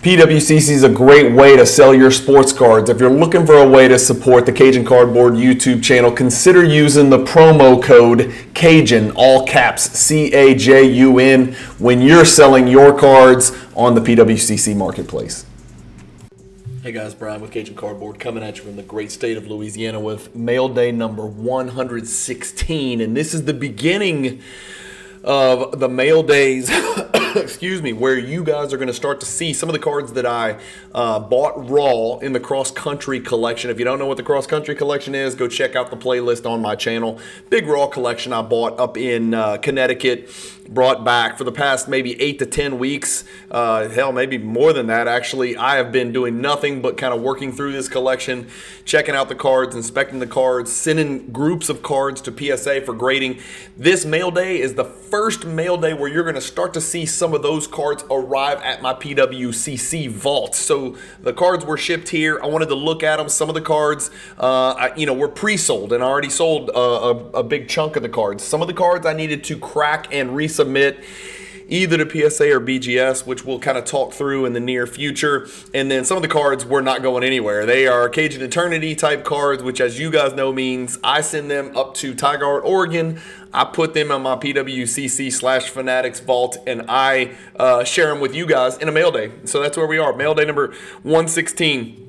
PWCC is a great way to sell your sports cards. If you're looking for a way to support the Cajun Cardboard YouTube channel, consider using the promo code Cajun, all caps, CAJUN, when you're selling your cards on the PWCC marketplace. Hey guys, Brian with Cajun Cardboard coming at you from the great state of Louisiana with mail day number 116. And this is the beginning of the mail days, excuse me, where you guys are going to start to see some of the cards that I bought raw in the cross-country collection. If you don't know what the cross-country collection is, go check out the playlist on my channel. Big raw collection I bought up in Connecticut, brought back for the past maybe 8 to 10 weeks. Hell, maybe more than that, actually. I have been doing nothing but kind of working through this collection, checking out the cards, inspecting the cards, sending groups of cards to PSA for grading. This mail day is the first mail day where you're going to start to see some of those cards arrive at my PWCC Vault. So the cards were shipped here. I wanted to look at them. Some of the cards, were pre-sold, and I already sold a big chunk of the cards. Some of the cards I needed to crack and resubmit either to PSA or BGS, which we'll kind of talk through in the near future. And then some of the cards were not going anywhere. They are Cajun Eternity type cards, which, as you guys know, means I send them up to Tigard, Oregon. I put them on my PWCC/Fanatics Vault, and I share them with you guys in a mail day. So that's where we are, mail day number 116.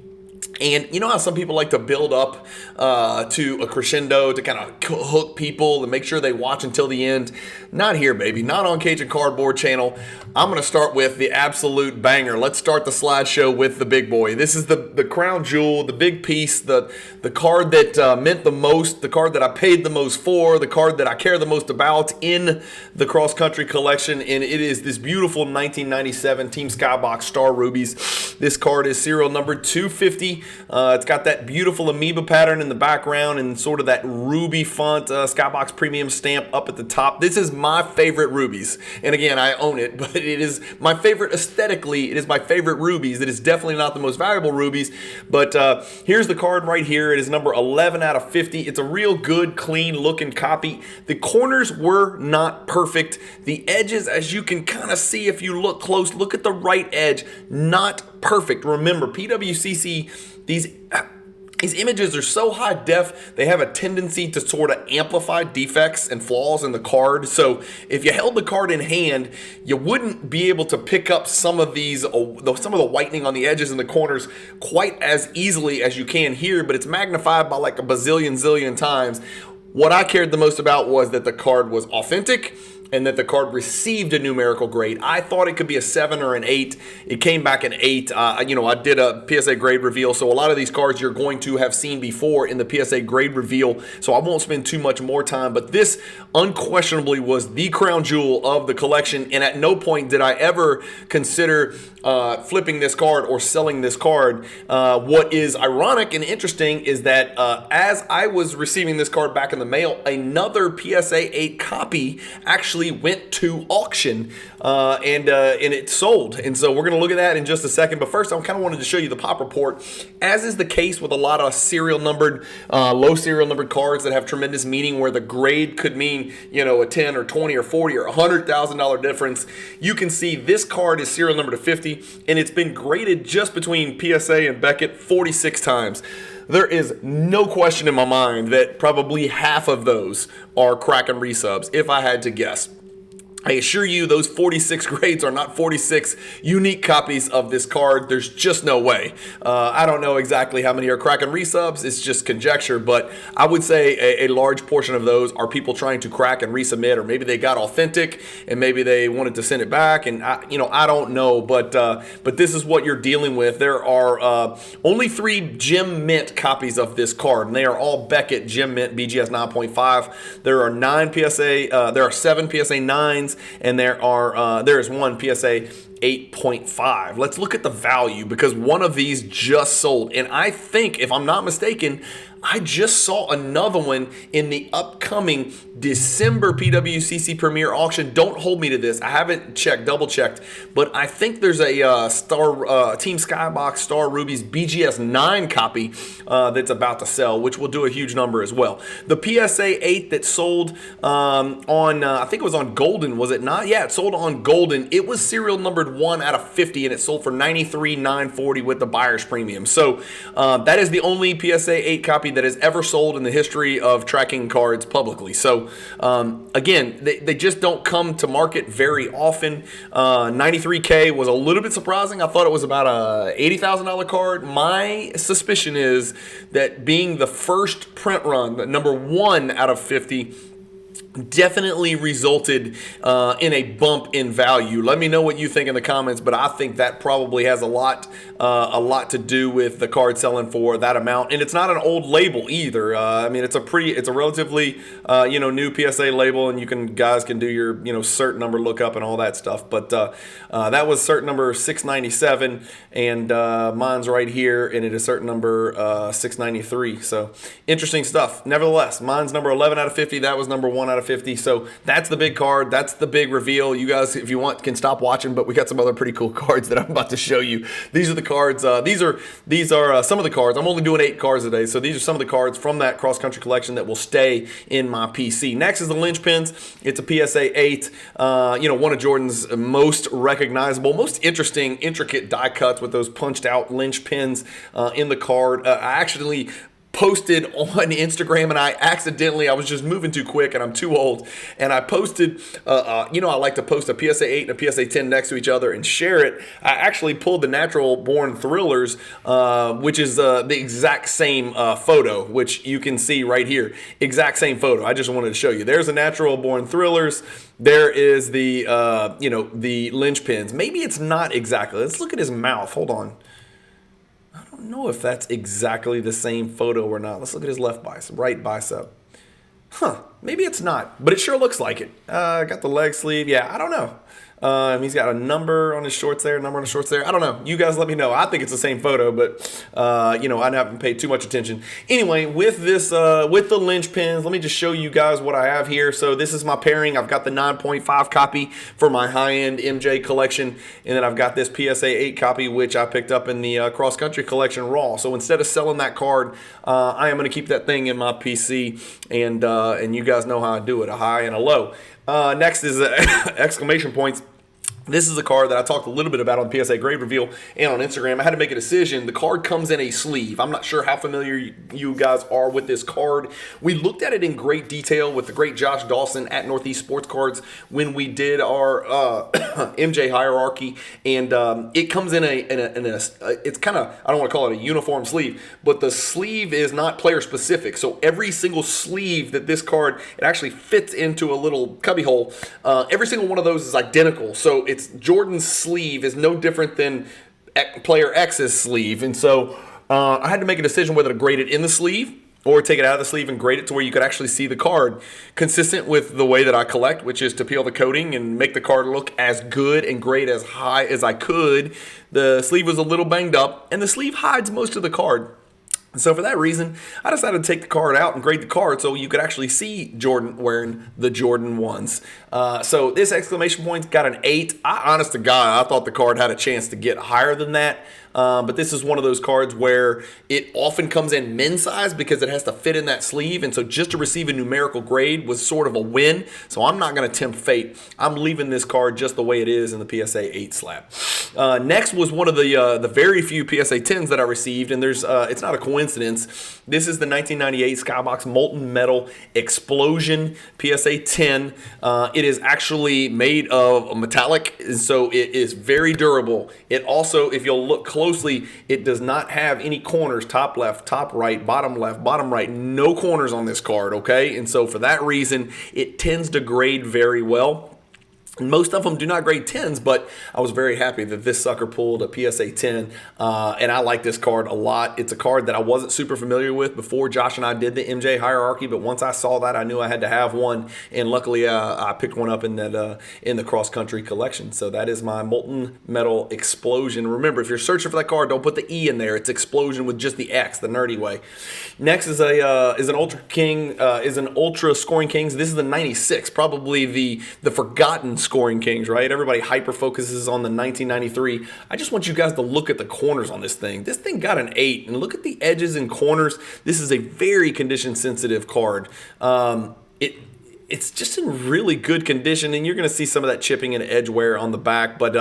And you know how some people like to build up to a crescendo to kind of hook people and make sure they watch until the end? Not here, baby. Not on Cajun Cardboard channel. I'm going to start with the absolute banger. Let's start the slideshow with the big boy. This is the crown jewel, the big piece, the card that meant the most, the card that I paid the most for, the card that I care the most about in the cross-country collection, and it is this beautiful 1997 Team Skybox Star Rubies. This card is serial number 250. It's got that beautiful amoeba pattern in the background and sort of that ruby font, Skybox Premium stamp up at the top. This is my favorite rubies. And again, I own it, but it is my favorite aesthetically. It is my favorite rubies. It is definitely not the most valuable rubies, but here's the card right here. It is number 11 out of 50. It's a real good, clean looking copy. The corners were not perfect. The edges, as you can kind of see if you look close, look at the right edge, not perfect. Remember, PWCC, these images are so high def, they have a tendency to sort of amplify defects and flaws in the card. So if you held the card in hand, you wouldn't be able to pick up some of these, some of the whitening on the edges and the corners quite as easily as you can here, but it's magnified by like a zillion times. What I cared the most about was that the card was authentic and that the card received a numerical grade. I thought it could be a 7 or an 8. It came back an 8. I did a PSA grade reveal, so a lot of these cards you're going to have seen before in the PSA grade reveal, so I won't spend too much more time, but this unquestionably was the crown jewel of the collection, and at no point did I ever consider flipping this card or selling this card. What is ironic and interesting is that as I was receiving this card back in the mail, another PSA 8 copy actually went to auction and it sold. And so we're going to look at that in just a second. But first, I kind of wanted to show you the pop report. As is the case with a lot of serial numbered, low serial numbered cards that have tremendous meaning, where the grade could mean, a 10 or 20 or 40 or $100,000 difference. You can see this card is serial number to 50, and it's been graded just between PSA and Beckett 46 times. There is no question in my mind that probably half of those are crack and resubs, if I had to guess. I assure you those 46 grades are not 46 unique copies of this card. There's just no way. I don't know exactly how many are crack and resubs. It's just conjecture, but I would say a large portion of those are people trying to crack and resubmit, or maybe they got authentic and maybe they wanted to send it back, and I don't know, but this is what you're dealing with. There are only 3 Gem Mint copies of this card, and they are all Beckett Gem Mint BGS 9.5. There are 7 PSA 9s. And there is one PSA 8.5. Let's look at the value, because one of these just sold. And I think, if I'm not mistaken, I just saw another one in the upcoming December PWCC Premier auction. Don't hold me to this. I haven't double checked, but I think there's a Team Skybox Star Rubies BGS 9 copy that's about to sell, which will do a huge number as well. The PSA 8 that sold on, I think it was on Golden, was it not? Yeah, it sold on Golden. It was serial numbered colored 1 out of 50, and it sold for $93,940 with the buyer's premium. So that is the only PSA 8 copy that has ever sold in the history of tracking cards publicly. So again, they just don't come to market very often. 93K was a little bit surprising. I thought it was about a $80,000 card. My suspicion is that being the first print run, the number 1 out of 50, definitely resulted in a bump in value. Let me know what you think in the comments, but I think that probably has a lot to do with the card selling for that amount. And it's not an old label either. I mean, it's a relatively new PSA label, and guys can do your cert number lookup and all that stuff. But that was cert number 697, and mine's right here, and it is cert number 693. So interesting stuff. Nevertheless, mine's number 11 out of 50. That was number 1 out of 50. So that's the big card. That's the big reveal. You guys, if you want, can stop watching, but we got some other pretty cool cards that I'm about to show you. These are the cards. These are some of the cards. I'm only doing 8 cards today, so these are some of the cards from that cross-country collection that will stay in my PC. Next is the Lynch Pins. It's a PSA 8. One of Jordan's most recognizable, most interesting, intricate die cuts with those punched out Lynch Pins in the card. I actually posted on Instagram, and I was just moving too quick, and I'm too old, and I posted, I like to post a PSA 8 and a PSA 10 next to each other and share it. I actually pulled the Natural Born Thrillers, which is the exact same photo, which you can see right here. Exact same photo. I just wanted to show you. There's a Natural Born Thrillers. There is the, the Lynch Pins. Maybe it's not exactly. Let's look at his mouth. Hold on. I don't know if that's exactly the same photo or not. Let's look at his left bicep, right bicep. Maybe it's not, but it sure looks like it. Got the leg sleeve. Yeah, I don't know. He's got a number on his shorts there, number on his shorts there. I don't know. You guys let me know. I think it's the same photo, but, I haven't paid too much attention. Anyway, with this, with the Lynch Pins, let me just show you guys what I have here. So this is my pairing. I've got the 9.5 copy for my high-end MJ collection, and then I've got this PSA 8 copy, which I picked up in the cross-country collection raw. So instead of selling that card, I am going to keep that thing in my PC, and you guys know how I do it, a high and a low. Next is Exclamation Points. This is a card that I talked a little bit about on PSA Grade Reveal and on Instagram. I had to make a decision. The card comes in a sleeve. I'm not sure how familiar you guys are with this card. We looked at it in great detail with the great Josh Dawson at Northeast Sports Cards when we did our MJ hierarchy, and it comes in it's kind of, I don't want to call it a uniform sleeve, but the sleeve is not player specific. So every single sleeve that this card, it actually fits into a little cubby hole. Every single one of those is identical. So Jordan's sleeve is no different than player X's sleeve. And so I had to make a decision whether to grade it in the sleeve or take it out of the sleeve and grade it to where you could actually see the card, consistent with the way that I collect, which is to peel the coating and make the card look as good and grade as high as I could. The sleeve was a little banged up, and the sleeve hides most of the card. So for that reason, I decided to take the card out and grade the card so you could actually see Jordan wearing the Jordan 1s. So this Exclamation Points got an 8. Honest to God, I thought the card had a chance to get higher than that. But this is one of those cards where it often comes in men's size because it has to fit in that sleeve. And so just to receive a numerical grade was sort of a win. So I'm not going to tempt fate. I'm leaving this card just the way it is in the PSA 8 slab. Next was one of the very few PSA 10s that I received. And it's not a coincidence. This is the 1998 Skybox Molten Metal Explosion PSA 10. It is actually made of metallic, and so it is very durable. It also, if you'll look closely, it does not have any corners, top left, top right, bottom left, bottom right, no corners on this card, okay? And so for that reason, it tends to grade very well. Most of them do not grade 10s, but I was very happy that this sucker pulled a PSA 10, and I like this card a lot. It's a card that I wasn't super familiar with before Josh and I did the MJ hierarchy, but once I saw that, I knew I had to have one, and luckily I picked one up in the cross-country collection. So that is my Molten Metal Explosion. Remember, if you're searching for that card, don't put the E in there. It's Explosion with just the X, the nerdy way. Next is an Ultra Scoring Kings. This is the 96, probably the forgotten Scoring Kings, right? Everybody hyper focuses on the 1993. I just want you guys to look at the corners on this thing. This thing got an 8, and look at the edges and corners. This is a very condition sensitive card. it's just in really good condition, and you're going to see some of that chipping and edge wear on the back. But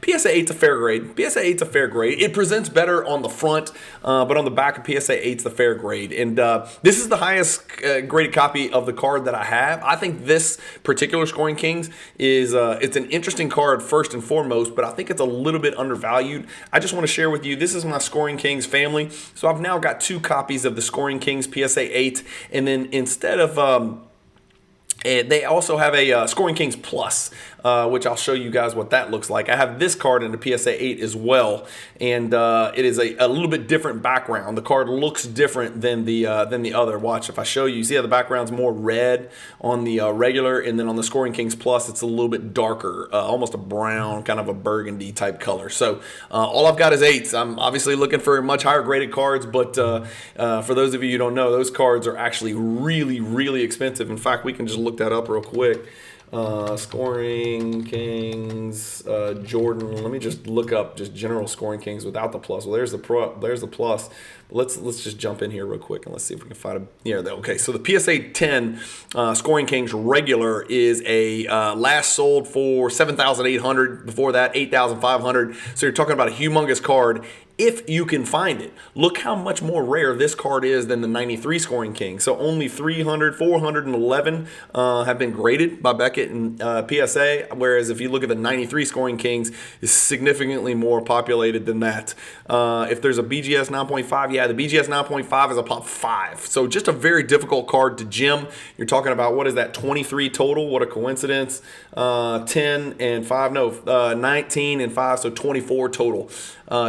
PSA 8's a fair grade. PSA 8's a fair grade. It presents better on the front, but on the back of PSA 8's the fair grade. And this is the highest graded copy of the card that I have. I think this particular Scoring Kings is it's an interesting card first and foremost, but I think it's a little bit undervalued. I just want to share with you, this is my Scoring Kings family. So I've now got 2 copies of the Scoring Kings PSA 8, and then instead of and they also have a Scoring Kings Plus, which I'll show you guys what that looks like. I have this card in the PSA 8 as well, and it is a little bit different background. The card looks different than the other. Watch, if I show you, see how the background's more red on the regular, and then on the Scoring Kings Plus, it's a little bit darker, almost a brown, kind of a burgundy type color. So all I've got is 8s. I'm obviously looking for much higher graded cards, but for those of you who don't know, those cards are actually really, really expensive. In fact, we can just look that up real quick. Scoring Kings Jordan. Let me just look up just general Scoring Kings without the plus. Well, there's the plus. Let's just jump in here real quick and let's see if we can find a okay. So the PSA 10 Scoring Kings regular is a last sold for $7,800. Before that, $8,500. So you're talking about a humongous card. If you can find it. Look how much more rare this card is than the 93 Scoring King. So only 411 have been graded by Beckett and PSA, whereas if you look at the 93 Scoring Kings, is significantly more populated than that. If there's a BGS 9.5, yeah, the BGS 9.5 is a pop 5. So just a very difficult card to gem. You're talking about, what is that, 23 total? What a coincidence. 10 and 5, no, 19 and 5, so 24 total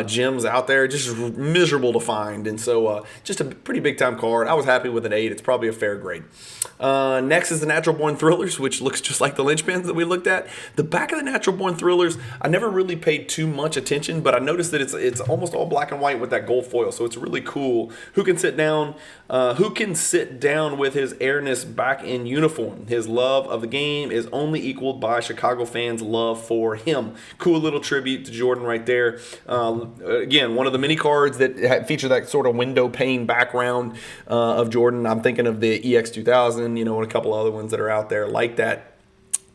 gems out there, just miserable to find. And so just a pretty big time card. I was happy with an 8. It's probably a fair grade. Next is the Natural Born Thrillers, which looks just like the Lynch Pins that we looked at. The back of the Natural Born Thrillers, I never really paid too much attention, but I noticed that it's almost all black and white with that gold foil, so it's really cool. Who can sit down with his airness back in uniform? His love of the game is only equaled by Chicago fans' love for him. Cool little tribute to Jordan right there. Again, one of the many cards that feature that sort of window pane background of Jordan. I'm thinking of the EX2000, and a couple other ones that are out there like that.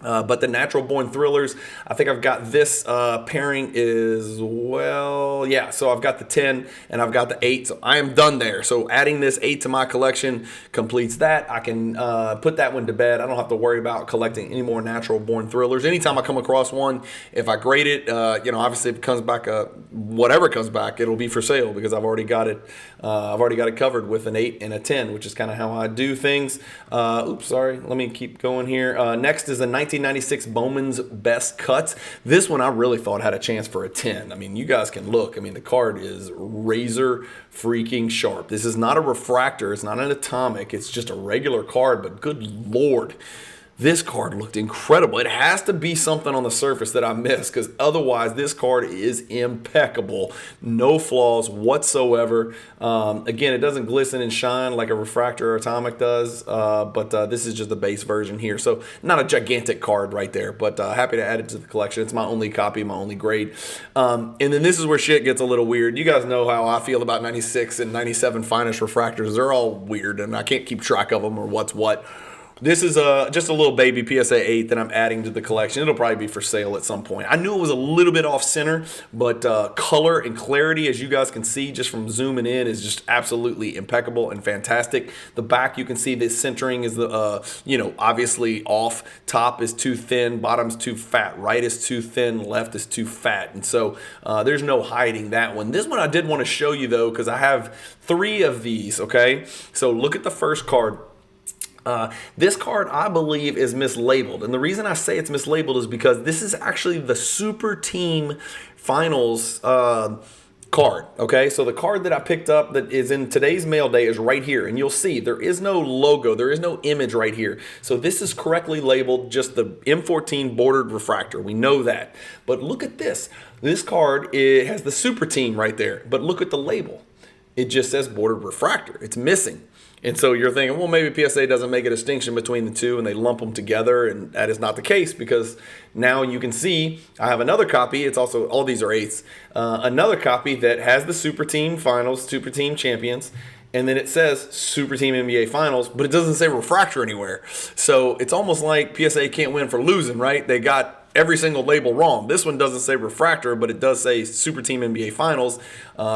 But the Natural Born Thrillers, I think I've got this pairing as well. Yeah, so I've got the 10 and I've got the 8. So I am done there. So adding this 8 to my collection completes that. I can put that one to bed. I don't have to worry about collecting any more Natural Born Thrillers. Anytime I come across one, if I grade it, obviously if it comes back, whatever comes back, it'll be for sale because I've already got it. I've already got it covered with an 8 and a 10, which is kind of how I do things. Oops, sorry. Let me keep going here. Next is a 1996 Bowmans Best Cuts. This one I really thought had a chance for a 10. I mean, you guys can look. I mean, the card is razor freaking sharp. This is not a refractor. It's not an atomic. It's just a regular card, but good Lord. This card looked incredible. It has to be something on the surface that I missed because otherwise this card is impeccable. No flaws whatsoever. Again, it doesn't glisten and shine like a refractor or atomic does, but this is just the base version here. So not a gigantic card right there, but happy to add it to the collection. It's my only copy, my only grade. And then this is where shit gets a little weird. You guys know how I feel about 96 and 97 finest refractors. They're all weird and I can't keep track of them or what's what. This is just a little baby PSA 8 that I'm adding to the collection. It'll probably be for sale at some point. I knew it was a little bit off center, but color and clarity, as you guys can see just from zooming in, is just absolutely impeccable and fantastic. The back, you can see this centering is obviously off. Top is too thin, bottom's too fat, right is too thin, left is too fat. And so there's no hiding that one. This one I did want to show you though, because I have 3 of these, okay? So look at the first card. This card, I believe, is mislabeled. And the reason I say it's mislabeled is because this is actually the Super Team Finals card. Okay, so the card that I picked up that is in today's mail day is right here. And you'll see there is no logo. There is no image right here. So this is correctly labeled just the M14 bordered refractor. We know that. But look at this. This card, it has the Super Team right there. But look at the label. It just says bordered refractor. It's missing. And so you're thinking, well, maybe PSA doesn't make a distinction between the two and they lump them together. And that is not the case because now you can see I have another copy. It's also, all these are 8s. Another copy that has the Super Team Finals, Super Team Champions. and then it says Super Team NBA Finals, but it doesn't say refractor anywhere. So it's almost like PSA can't win for losing, right? They got every single label wrong. This one doesn't say refractor, but it does say Super Team NBA Finals.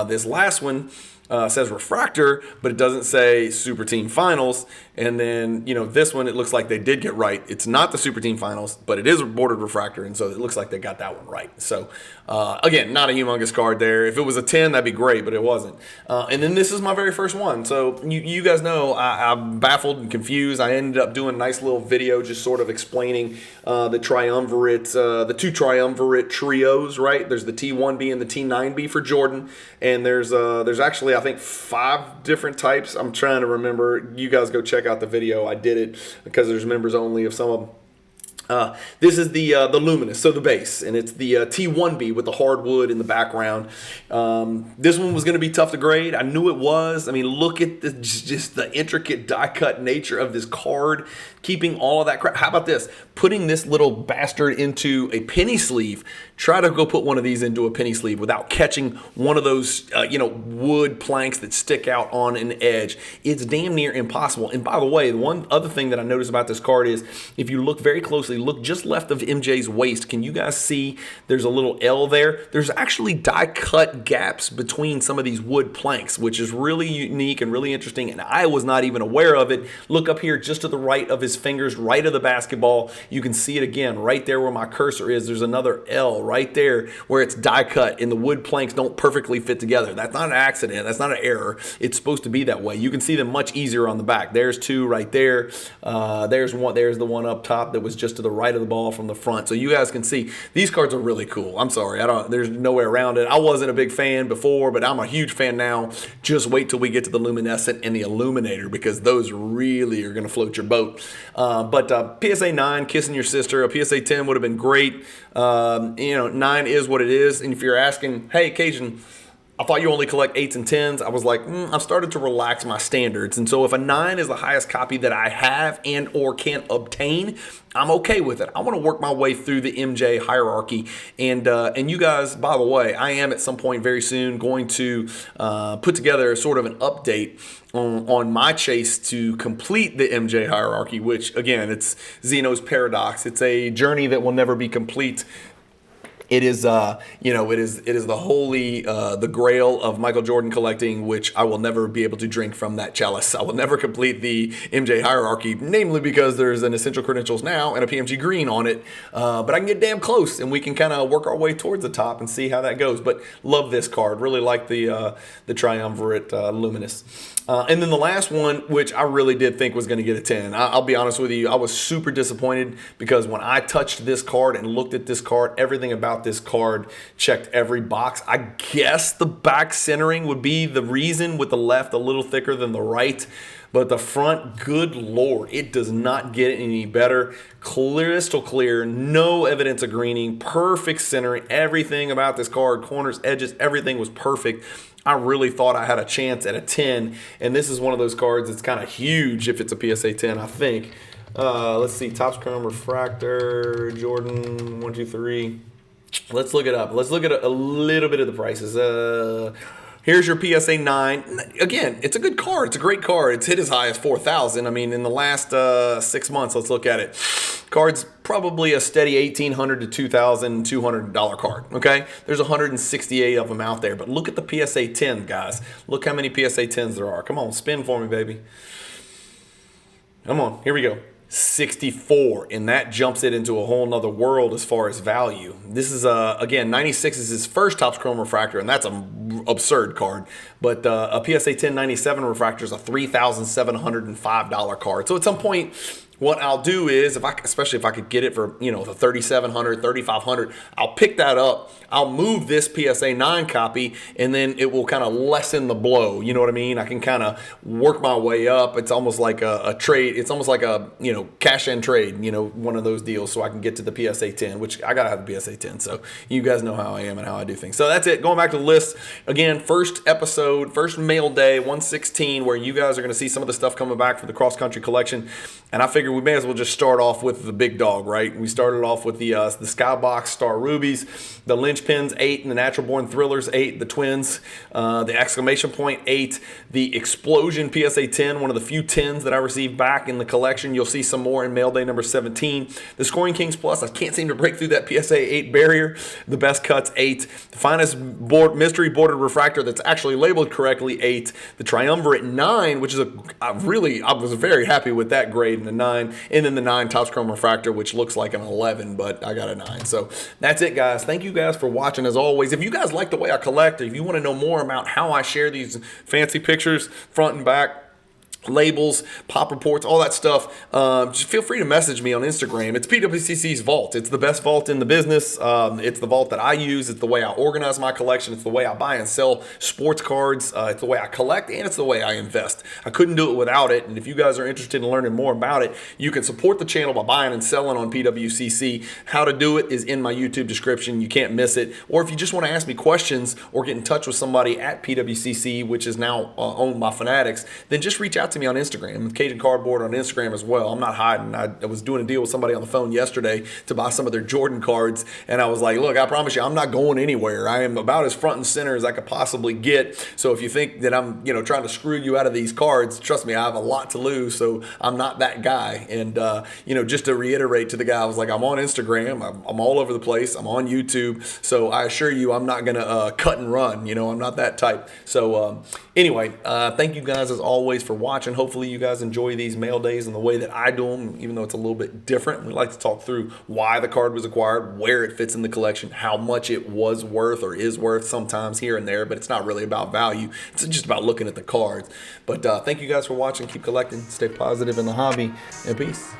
This last one says refractor, but it doesn't say Super Team Finals. And then, this one, it looks like they did get right. It's not the Super Team Finals, but it is a bordered refractor, and so it looks like they got that one right. So, again, not a humongous card there. If it was a 10, that'd be great, but it wasn't. And then this is my very first one. So you guys know I'm baffled and confused. I ended up doing a nice little video just sort of explaining the triumvirate, the two triumvirate trios, right? There's the T1B and the T9B for Jordan, and there's actually, I think, 5 different types. I'm trying to remember. You guys go check out the video. I did it because there's members only of some of them. This is the luminous, so the base, and it's the T1B with the hardwood in the background. This one was going to be tough to grade. I knew it was. I mean, look at just the intricate die-cut nature of this card, keeping all of that crap. How about this? Putting this little bastard into a penny sleeve. Try to go put one of these into a penny sleeve without catching one of those, wood planks that stick out on an edge. It's damn near impossible. And by the way, the one other thing that I noticed about this card is if you look very closely, look just left of MJ's waist. Can you guys see there's a little L there? There's actually die-cut gaps between some of these wood planks, which is really unique and really interesting, and I was not even aware of it. Look up here just to the right of his fingers, right of the basketball. You can see it again right there where my cursor is. There's another L right there where it's die-cut, and the wood planks don't perfectly fit together. That's not an accident. That's not an error. It's supposed to be that way. You can see them much easier on the back. There's 2 right there. There's the one up top that was just to the right of the ball from the front. So you guys can see these cards are really cool. I'm sorry, there's no way around it. I wasn't a big fan before, but I'm a huge fan now. Just wait till we get to the luminescent and the illuminator, because those really are going to float your boat. But PSA 9, kissing your sister. A PSA 10 would have been great. 9 is what it is. And if you're asking, hey, Cajun, I thought you only collect 8s and 10s. I was like, I've started to relax my standards. And so if a 9 is the highest copy that I have and or can obtain, I'm okay with it. I want to work my way through the MJ hierarchy. And you guys, by the way, I am at some point very soon going to put together sort of an update on my chase to complete the MJ hierarchy, which, again, it's Zeno's paradox. It's a journey that will never be complete. It is, it is the holy, the grail of Michael Jordan collecting, which I will never be able to drink from that chalice. I will never complete the MJ hierarchy, namely because there's an Essential Credentials now and a PMG green on it. But I can get damn close, and we can kind of work our way towards the top and see how that goes. But love this card. Really like the Triumvirate Luminous. And then the last one, which I really did think was going to get a 10. I'll be honest with you, I was super disappointed because when I touched this card and looked at this card, everything about this card checked every box. I guess the back centering would be the reason, with the left a little thicker than the right. But the front, good Lord, it does not get any better. Crystal clear, no evidence of greening, perfect centering. Everything about this card, corners, edges, everything was perfect. I really thought I had a chance at a 10, and this is one of those cards that's kind of huge if it's a PSA 10, I think. Let's see, Topps Chrome Refractor, Jordan, 1, 2, 3. Let's look it up. Let's look at a little bit of the prices. Here's your PSA 9. Again, it's a good card. It's a great card. It's hit as high as 4,000. I mean, in the last 6 months, let's look at it. Card's probably a steady $1,800 to $2,200 card, okay? There's 168 of them out there, but look at the PSA 10, guys. Look how many PSA 10s there are. Come on, spin for me, baby. Come on, here we go. 64, and that jumps it into a whole nother world as far as value. This is again, 96 is his first Topps Chrome Refractor, and that's an absurd card. But a PSA 10 97 Refractor is a $3,705 card. So at some point, what I'll do is, especially if I could get it for, the $3,700, $3,500, I'll pick that up. I'll move this PSA 9 copy, and then it will kind of lessen the blow. You know what I mean? I can kind of work my way up. It's almost like a trade. It's almost like a, cash and trade, one of those deals, so I can get to the PSA 10, which I got to have the PSA 10. So you guys know how I am and how I do things. So that's it. Going back to the list, again, first episode episode, first mail day, 116, where you guys are going to see some of the stuff coming back for the cross-country collection. And I figured we may as well just start off with the big dog, right? We started off with the Skybox Star Rubies, the Lynch Pins 8, and the Natural Born Thrillers 8, the Twins, the Exclamation Point 8, the Explosion PSA 10, one of the few 10s that I received back in the collection. You'll see some more in mail day number 17. The Scoring Kings Plus, I can't seem to break through that PSA 8 barrier. The Best Cuts 8, the Finest Mystery Bordered Refractor that's actually labeled correctly 8, the Triumvirate 9, which is I was very happy with that grade in the 9, and then the 9 Topps Chrome Refractor, which looks like an 11, but I got a 9. So that's it, guys. Thank you guys for watching as always. If you guys like the way I collect, or if you want to know more about how I share these fancy pictures front and back, labels, pop reports, all that stuff, just feel free to message me on Instagram. It's PWCC's Vault. It's the best vault in the business. It's the vault that I use. It's the way I organize my collection. It's the way I buy and sell sports cards. It's the way I collect, and it's the way I invest. I couldn't do it without it, and if you guys are interested in learning more about it, you can support the channel by buying and selling on PWCC. How to do it is in my YouTube description. You can't miss it. Or if you just want to ask me questions or get in touch with somebody at PWCC, which is now owned by Fanatics, then just reach out to me on Instagram. Cajun Cardboard on Instagram as well. I'm not hiding. I was doing a deal with somebody on the phone yesterday to buy some of their Jordan cards, and I was like, look, I promise you I'm not going anywhere. I am about as front and center as I could possibly get. So if you think that I'm trying to screw you out of these cards, trust me, I have a lot to lose, so I'm not that guy. And just to reiterate to the guy, I was like, I'm on Instagram, I'm all over the place, I'm on YouTube, so I assure you I'm not gonna cut and run. I'm not that type. So anyway, thank you guys as always for watching. Hopefully you guys enjoy these mail days and the way that I do them, even though it's a little bit different. We like to talk through why the card was acquired, where it fits in the collection, how much it was worth or is worth sometimes here and there, but it's not really about value. It's just about looking at the cards. But thank you guys for watching. Keep collecting. Stay positive in the hobby, and peace.